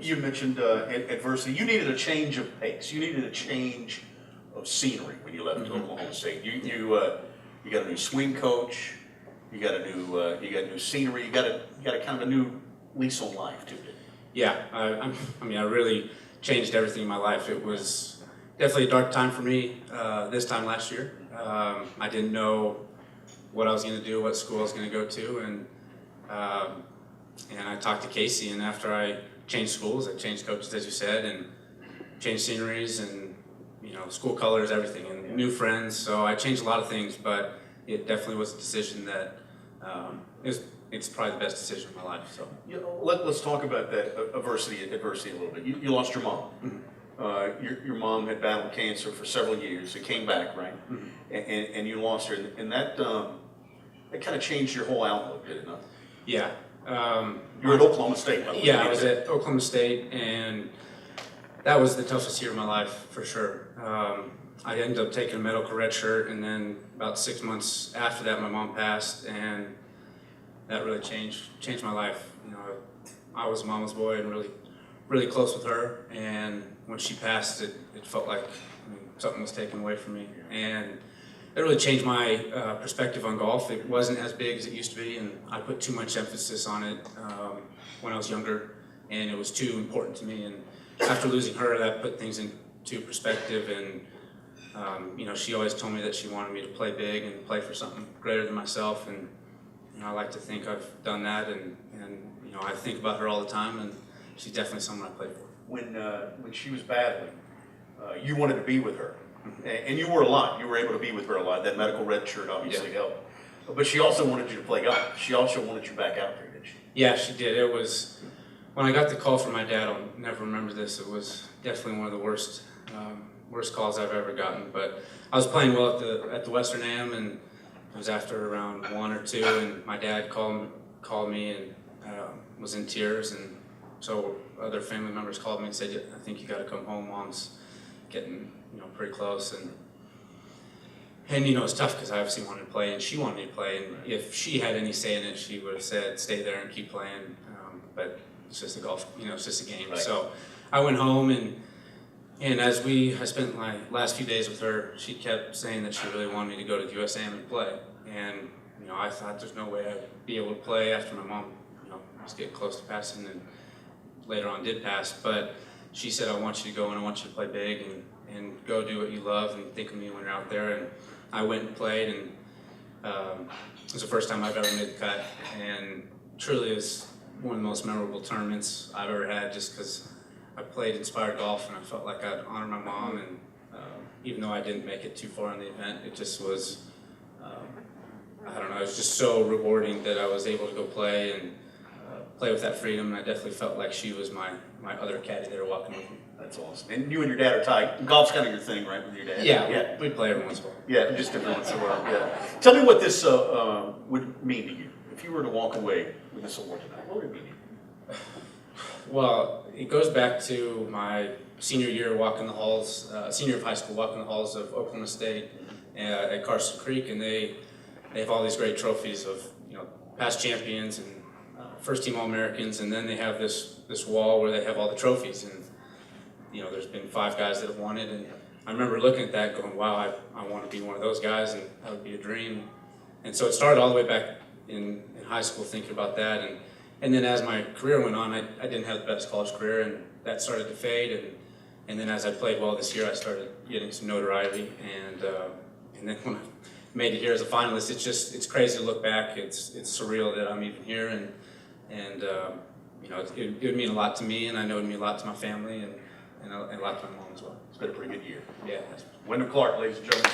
You mentioned adversity. You needed a change of pace. You needed a change of scenery when you left Oklahoma State. You got a new swing coach. You got new scenery. You got a kind of a new lease on life too. Didn't you? Yeah, I really changed everything in my life. It was definitely a dark time for me this time last year. I didn't know what I was going to do, what school I was going to go to, and I talked to Casey. And after I changed schools, I changed coaches, as you said, and changed sceneries and school colors, everything, and new friends. So I changed a lot of things, but it definitely was a decision that it's probably the best decision of my life. So let's talk about that adversity a little bit. You lost your mom. Mm-hmm. Your mom had battled cancer for several years. It came back, right? Mm-hmm. And you lost her, and that kind of changed your whole outlook, did it not? Yeah. You were at Oklahoma State, by the way. Yeah, I was at Oklahoma State, and that was the toughest year of my life for sure. I ended up taking a medical red shirt, and then about 6 months after that, my mom passed, and that really changed my life. I was a mama's boy and really close with her, and when she passed, it felt like something was taken away from me, and it really changed my perspective on golf. It wasn't as big as it used to be, and I put too much emphasis on it when I was younger, and it was too important to me. And after losing her, that put things into perspective. And she always told me that she wanted me to play big and play for something greater than myself. And I like to think I've done that, and I think about her all the time, and she's definitely someone I play for. When she was battling, you wanted to be with her. And you were a lot. You were able to be with her a lot. That medical red shirt obviously helped. But she also wanted you to play golf. She also wanted you back out there, didn't she? Yeah, she did. It was, when I got the call from my dad, I'll never remember this. It was definitely one of the worst calls I've ever gotten. But I was playing well at the Western Am, and it was after around 1 or 2, and my dad called me and was in tears. And so other family members called me and said, "I think you got to come home. Mom's getting pretty close." And it's tough because I obviously wanted to play and she wanted me to play, and if she had any say in it, she would have said stay there and keep playing, but it's just a golf, it's just a game. Right. So I went home, and as I spent my last few days with her, she kept saying that she really wanted me to go to the USAM and play, and I thought there's no way I'd be able to play after my mom was getting close to passing, and later on did pass. But she said, "I want you to go, and I want you to play big and go do what you love and think of me when you're out there." And I went and played, and it was the first time I've ever made the cut, and truly is one of the most memorable tournaments I've ever had, just because I played inspired golf and I felt like I'd honor my mom, and even though I didn't make it too far in the event, it just was, I don't know, it was just so rewarding that I was able to go play and play with that freedom, and I definitely felt like she was my other caddy there walking with me. That's awesome. And you and your dad are tight. Golf's kind of your thing, right, with your dad? Yeah, we play every once in a while. Yeah, just every once in a while, yeah. Tell me what this would mean to you. If you were to walk away with this award tonight, what would it mean to you? Well, it goes back to my senior year walking the halls, senior of high school, walking the halls of Oklahoma State at Carson Creek, and they have all these great trophies of past champions and first team All-Americans, and then they have this wall where they have all the trophies, and there's been 5 guys that have won it, and I remember looking at that going, wow, I want to be one of those guys, and that would be a dream. And so it started all the way back in high school thinking about that, and then as my career went on, I didn't have the best college career, and that started to fade, and then as I played well this year, I started getting some notoriety, and then when I made it here as a finalist, it's crazy to look back. It's surreal that I'm even here, and it would mean a lot to me, and I know it would mean a lot to my family, and a lot to my mom as well. It's been a pretty good year. Yeah. Wyndham Clark, ladies and gentlemen.